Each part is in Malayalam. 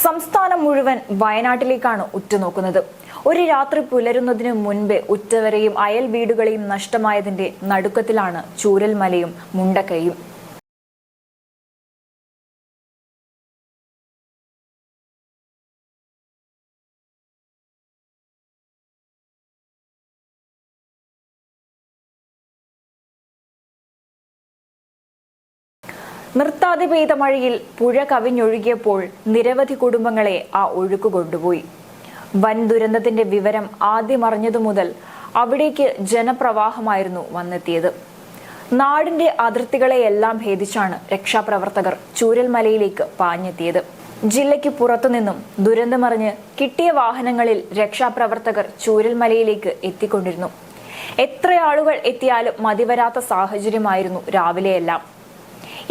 സംസ്ഥാനം മുഴുവൻ വയനാട്ടിലേക്കാണ് ഉറ്റുനോക്കുന്നത്. ഒരു രാത്രി പുലരുന്നതിന് മുൻപേ ഉറ്റവരെയും അയൽ വീടുകളെയും നഷ്ടമായതിന്റെ നടുക്കത്തിലാണ് ചൂരൽമലയും മുണ്ടക്കൈയും. നിർത്താതെ പെയ്ത മഴയിൽ പുഴ കവിഞ്ഞൊഴുകിയപ്പോൾ നിരവധി കുടുംബങ്ങളെ ആ ഒഴുക്ക് കൊണ്ടുപോയി. വൻ ദുരന്തത്തിന്റെ വിവരം ആദ്യം അറിഞ്ഞതു മുതൽ അവിടേക്ക് ജനപ്രവാഹമായിരുന്നു വന്നെത്തിയത്. നാടിന്റെ അതിർത്തികളെയെല്ലാം ഭേദിച്ചാണ് രക്ഷാപ്രവർത്തകർ ചൂരൽമലയിലേക്ക് പാഞ്ഞെത്തിയത്. ജില്ലയ്ക്ക് പുറത്തുനിന്നും ദുരന്തമറിഞ്ഞ് കിട്ടിയ വാഹനങ്ങളിൽ രക്ഷാപ്രവർത്തകർ ചൂരൽമലയിലേക്ക് എത്തിക്കൊണ്ടിരുന്നു. എത്ര ആളുകൾ എത്തിയാലും മതിവരാത്ത സാഹചര്യമായിരുന്നു രാവിലെയെല്ലാം.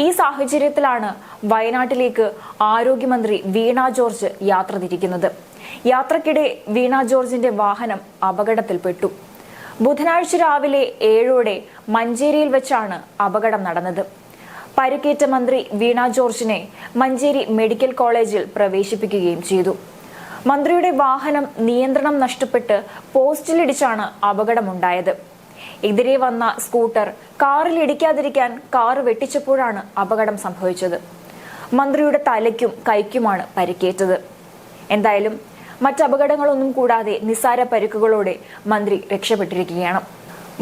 ഈ സാഹചര്യത്തിലാണ് വയനാട്ടിലേക്ക് ആരോഗ്യമന്ത്രി വീണ ജോർജ് യാത്ര തിരിക്കുന്നത്. യാത്രക്കിടെ വീണ ജോർജിന്റെ വാഹനം അപകടത്തിൽപ്പെട്ടു. ബുധനാഴ്ച രാവിലെ 7 മഞ്ചേരിയിൽ വെച്ചാണ് അപകടം നടന്നത്. പരിക്കേറ്റ മന്ത്രി വീണ ജോർജിനെ മഞ്ചേരി മെഡിക്കൽ കോളേജിൽ പ്രവേശിപ്പിക്കുകയും ചെയ്തു. മന്ത്രിയുടെ വാഹനം നിയന്ത്രണം നഷ്ടപ്പെട്ട് പോസ്റ്റിലിടിച്ചാണ് അപകടമുണ്ടായത്. എതിരെ വന്ന സ്കൂട്ടർ കാറിൽ ഇടിക്കാതിരിക്കാൻ കാർ വെട്ടിച്ചപ്പോഴാണ് അപകടം സംഭവിച്ചത്. മന്ത്രിയുടെ തലയ്ക്കും കൈക്കുമാണ് പരിക്കേറ്റത്. എന്തായാലും മറ്റപകടങ്ങളൊന്നും കൂടാതെ നിസ്സാര പരിക്കുകളോടെ മന്ത്രി രക്ഷപ്പെട്ടിരിക്കുകയാണ്.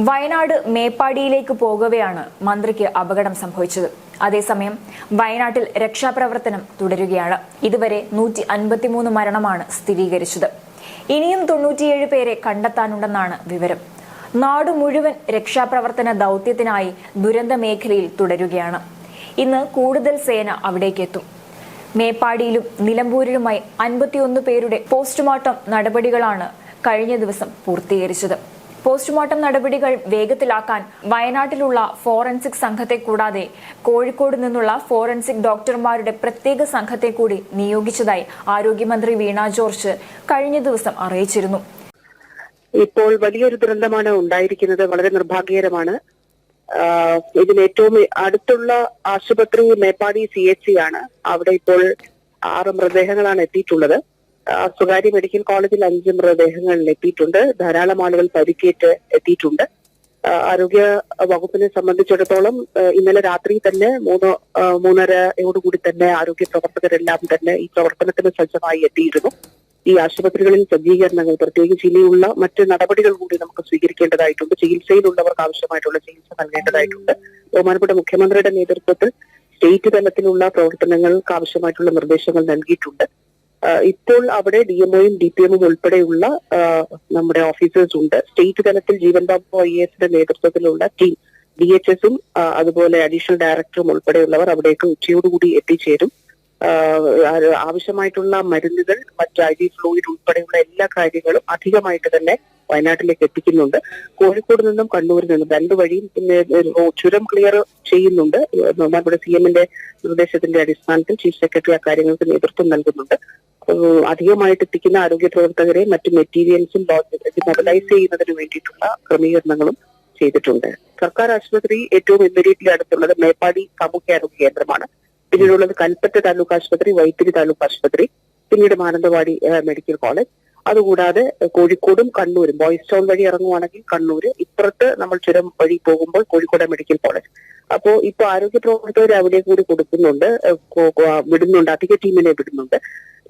വയനാട് മേപ്പാടിയിലേക്ക് പോകവെയാണ് മന്ത്രിക്ക് അപകടം സംഭവിച്ചത്. അതേസമയം വയനാട്ടിൽ രക്ഷാപ്രവർത്തനം തുടരുകയാണ്. ഇതുവരെ 153 മരണമാണ് സ്ഥിരീകരിച്ചത്. ഇനിയും 97 പേരെ കണ്ടെത്താനുണ്ടെന്നാണ് വിവരം. നാടു മുഴുവൻ രക്ഷാപ്രവർത്തന ദൗത്യത്തിനായി ദുരന്ത മേഖലയിൽ തുടരുകയാണ്. ഇന്ന് കൂടുതൽ സേന അവിടേക്കെത്തും. മേപ്പാടിയിലും നിലമ്പൂരിലുമായി 51 പേരുടെ പോസ്റ്റ്മോർട്ടം നടപടികളാണ് കഴിഞ്ഞ ദിവസം പൂർത്തീകരിച്ചത്. പോസ്റ്റ്മോർട്ടം നടപടികൾ വേഗത്തിലാക്കാൻ വയനാട്ടിലുള്ള ഫോറൻസിക് സംഘത്തെ കൂടാതെ കോഴിക്കോട് നിന്നുള്ള ഫോറൻസിക് ഡോക്ടർമാരുടെ പ്രത്യേക സംഘത്തെ കൂടി നിയോഗിച്ചതായി ആരോഗ്യമന്ത്രി വീണ ജോർജ് കഴിഞ്ഞ ദിവസം അറിയിച്ചിരുന്നു. ഇപ്പോൾ വലിയൊരു ദുരന്തമാണ് ഉണ്ടായിരിക്കുന്നത്. വളരെ നിർഭാഗ്യകരമാണ്. ഇതിന് ഏറ്റവും അടുത്തുള്ള ആശുപത്രി മേപ്പാടി CHC ആണ്. അവിടെ ഇപ്പോൾ 6 മൃതദേഹങ്ങളാണ് എത്തിയിട്ടുള്ളത്. സ്വകാര്യ മെഡിക്കൽ കോളേജിൽ 5 മൃതദേഹങ്ങൾ എത്തിയിട്ടുണ്ട്. ധാരാളം ആളുകൾ പരിക്കേറ്റ് എത്തിയിട്ടുണ്ട്. ആരോഗ്യ വകുപ്പിനെ സംബന്ധിച്ചിടത്തോളം ഇന്നലെ രാത്രി തന്നെ 3:30 തന്നെ ആരോഗ്യ പ്രവർത്തകരെല്ലാം തന്നെ ഈ പ്രവർത്തനത്തിന് സജ്ജമായി എത്തിയിരുന്നു. ഈ ആശുപത്രികളിൽ സജ്ജീകരണങ്ങൾ, പ്രത്യേകിച്ച് ഇനിയുള്ള മറ്റ് നടപടികൾ കൂടി നമുക്ക് സ്വീകരിക്കേണ്ടതായിട്ടുണ്ട്. ചികിത്സയിലുള്ളവർക്ക് ആവശ്യമായിട്ടുള്ള ചികിത്സ നൽകേണ്ടതായിട്ടുണ്ട്. ബഹുമാനപ്പെട്ട മുഖ്യമന്ത്രിയുടെ നേതൃത്വത്തിൽ സ്റ്റേറ്റ് തലത്തിലുള്ള പ്രവർത്തനങ്ങൾക്ക് ആവശ്യമായിട്ടുള്ള നിർദ്ദേശങ്ങൾ നൽകിയിട്ടുണ്ട്. ഇപ്പോൾ അവിടെ DMOയും DPMും ഉൾപ്പെടെയുള്ള നമ്മുടെ ഓഫീസേഴ്സ് ഉണ്ട്. സ്റ്റേറ്റ് തലത്തിൽ ജീവൻ ബാബു IASന്റെ നേതൃത്വത്തിലുള്ള ടീം, DHSും അതുപോലെ അഡീഷണൽ ഡയറക്ടറും ഉൾപ്പെടെയുള്ളവർ അവിടേക്ക് ഉച്ചയോടുകൂടി എത്തിച്ചേരും. ആവശ്യമായിട്ടുള്ള മരുന്നുകൾ, മറ്റ് IV ഫ്ലൂയിഡ് ഉൾപ്പെടെയുള്ള എല്ലാ കാര്യങ്ങളും അധികമായിട്ട് തന്നെ വയനാട്ടിലേക്ക് എത്തിക്കുന്നുണ്ട്. കോഴിക്കോട് നിന്നും കണ്ണൂരിൽ നിന്നും 2 വഴിയും പിന്നെ ചുരം ക്ലിയർ ചെയ്യുന്നുണ്ട്. നമ്മുടെ CMന്റെ നിർദ്ദേശത്തിന്റെ അടിസ്ഥാനത്തിൽ ചീഫ് സെക്രട്ടറി ആ കാര്യങ്ങൾക്ക് നേതൃത്വം നൽകുന്നുണ്ട്. അധികമായിട്ട് എത്തിക്കുന്ന ആരോഗ്യ പ്രവർത്തകരെ മറ്റ് മെറ്റീരിയൽസും മൊബിലൈസ് ചെയ്യുന്നതിന് വേണ്ടിയിട്ടുള്ള ക്രമീകരണങ്ങളും ചെയ്തിട്ടുണ്ട്. സർക്കാർ ആശുപത്രി ഏറ്റവും ഇമ്മീഡിയറ്റ്ലി അടുത്തുള്ളത് മേപ്പാടി സാമൂഹ്യാരോഗ്യ കേന്ദ്രമാണ്. പിന്നീടുള്ളത് കൽപ്പറ്റ താലൂക്ക് ആശുപത്രി, വൈത്തിരി താലൂക്ക് ആശുപത്രി, പിന്നീട് മാനന്തവാടി മെഡിക്കൽ കോളേജ്. അതുകൂടാതെ കോഴിക്കോടും കണ്ണൂരും, ബോയ്സ് ടൗൺ വഴി ഇറങ്ങുവാണെങ്കിൽ കണ്ണൂര്, ഇപ്പുറത്ത് നമ്മൾ ചുരം വഴി പോകുമ്പോൾ കോഴിക്കോട് മെഡിക്കൽ കോളേജ്. അപ്പോ ഇപ്പൊ ആരോഗ്യ പ്രവർത്തകർ അവിടെ കൂടി കൊടുക്കുന്നുണ്ട്, വിടുന്നുണ്ട്, അധിക ടീമിനെ വിടുന്നുണ്ട്.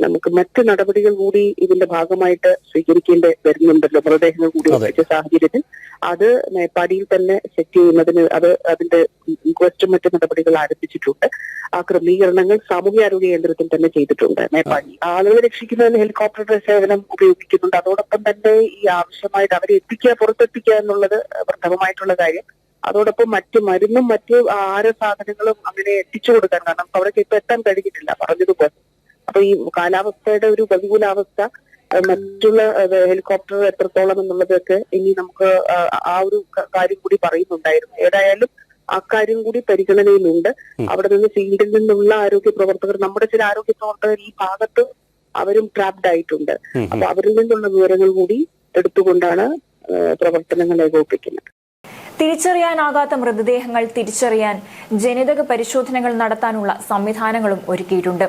നമുക്ക് മറ്റ് നടപടികൾ കൂടി ഇതിന്റെ ഭാഗമായിട്ട് സ്വീകരിക്കേണ്ടി വരുന്നുണ്ടല്ലോ. മൃതദേഹങ്ങൾ കൂടി എത്തിച്ച സാഹചര്യത്തിൽ അത് മേപ്പാടിയിൽ തന്നെ സെറ്റ് ചെയ്യുന്നതിന് അതിന്റെ ഇൻക്വസ്റ്റും മറ്റ് നടപടികൾ ആരംഭിച്ചിട്ടുണ്ട്. ആ ക്രമീകരണങ്ങൾ സാമൂഹ്യാരോഗ്യ കേന്ദ്രത്തിൽ തന്നെ ചെയ്തിട്ടുണ്ട്. മേപ്പാടി ആളുകളെ രക്ഷിക്കുന്നതിന് ഹെലികോപ്റ്ററുടെ സേവനം ഉപയോഗിക്കുന്നുണ്ട്. അതോടൊപ്പം തന്നെ ഈ ആവശ്യമായിട്ട് അവരെ പുറത്തെത്തിക്കുക എന്നുള്ളത് പ്രഥമമായിട്ടുള്ള കാര്യം. അതോടൊപ്പം മറ്റ് മരുന്നും മറ്റ് ആഹാര സാധനങ്ങളും അങ്ങനെ എത്തിച്ചു കൊടുക്കാൻ, കാരണം അവിടേക്ക് ഇപ്പൊ എത്താൻ കഴിഞ്ഞിട്ടില്ല പറഞ്ഞതുപോലെ. അപ്പൊ ഈ കാലാവസ്ഥയുടെ ഒരു പ്രതികൂലാവസ്ഥ, മറ്റുള്ള ഹെലികോപ്റ്റർ എത്രത്തോളം എന്നുള്ളതൊക്കെ ഇനി നമുക്ക് ആ ഒരു കാര്യം കൂടി പറയുന്നുണ്ടായിരുന്നു. ഏതായാലും ആ കാര്യം കൂടി പരിഗണനയിലുണ്ട്. അവിടെ നിന്ന് ഫീൽഡിൽ നിന്നുള്ള ആരോഗ്യ പ്രവർത്തകർ, നമ്മുടെ ചില ആരോഗ്യ പ്രവർത്തകർ ഈ ഭാഗത്ത് അവരും ട്രാപ്ഡ് ആയിട്ടുണ്ട്. അപ്പൊ അവരിൽ നിന്നുള്ള വിവരങ്ങൾ കൂടി എടുത്തുകൊണ്ടാണ് പ്രവർത്തനങ്ങൾ ഏകോപിപ്പിക്കുന്നത്. തിരിച്ചറിയാനാകാത്ത മൃതദേഹങ്ങൾ തിരിച്ചറിയാൻ ജനിതക പരിശോധനകൾ നടത്താനുള്ള സംവിധാനങ്ങളും ഒരുക്കിയിട്ടുണ്ട്.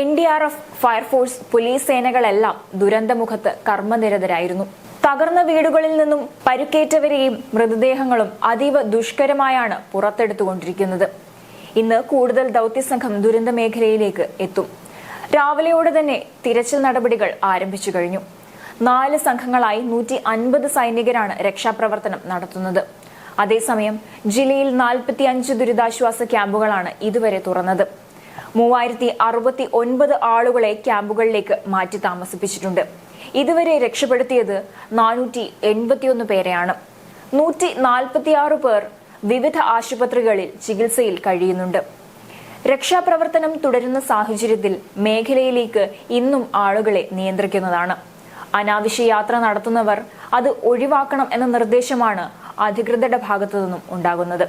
NDRF, ഫയർഫോഴ്സ്, പോലീസ് സേനകളെല്ലാം ദുരന്തമുഖത്ത് കർമ്മനിരതരായിരുന്നു. തകർന്ന വീടുകളിൽ നിന്നും പരുക്കേറ്റവരെയും മൃതദേഹങ്ങളും അതീവ ദുഷ്കരമായാണ് പുറത്തെടുത്തുകൊണ്ടിരിക്കുന്നത്. ഇന്ന് കൂടുതൽ ദൗത്യസംഘം ദുരന്ത മേഖലയിലേക്ക് എത്തും. രാവിലെയോടെ തന്നെ തിരച്ചിൽ നടപടികൾ ആരംഭിച്ചു കഴിഞ്ഞു. 4 സംഘങ്ങളായി 150 സൈനികരാണ് രക്ഷാപ്രവർത്തനം നടത്തുന്നത്. അതേസമയം ജില്ലയിൽ 45 ദുരിതാശ്വാസ ക്യാമ്പുകളാണ് ഇതുവരെ തുറന്നത്. 3069 ആളുകളെ ക്യാമ്പുകളിലേക്ക് മാറ്റി താമസിപ്പിച്ചിട്ടുണ്ട്. ഇതുവരെ രക്ഷപ്പെടുത്തിയത് 481 പേരെയാണ്. 146 പേർ വിവിധ ആശുപത്രികളിൽ ചികിത്സയിൽ കഴിയുന്നുണ്ട്. രക്ഷാപ്രവർത്തനം തുടരുന്ന സാഹചര്യത്തിൽ മേഖലയിലേക്ക് ഇന്നും ആളുകളെ നിയന്ത്രിക്കുന്നതാണ്. അനാവശ്യ യാത്ര നടത്തുന്നവർ അത് ഒഴിവാക്കണം എന്ന നിർദ്ദേശമാണ് അധികൃതരുടെ ഭാഗത്തു നിന്നും ഉണ്ടാകുന്നത്.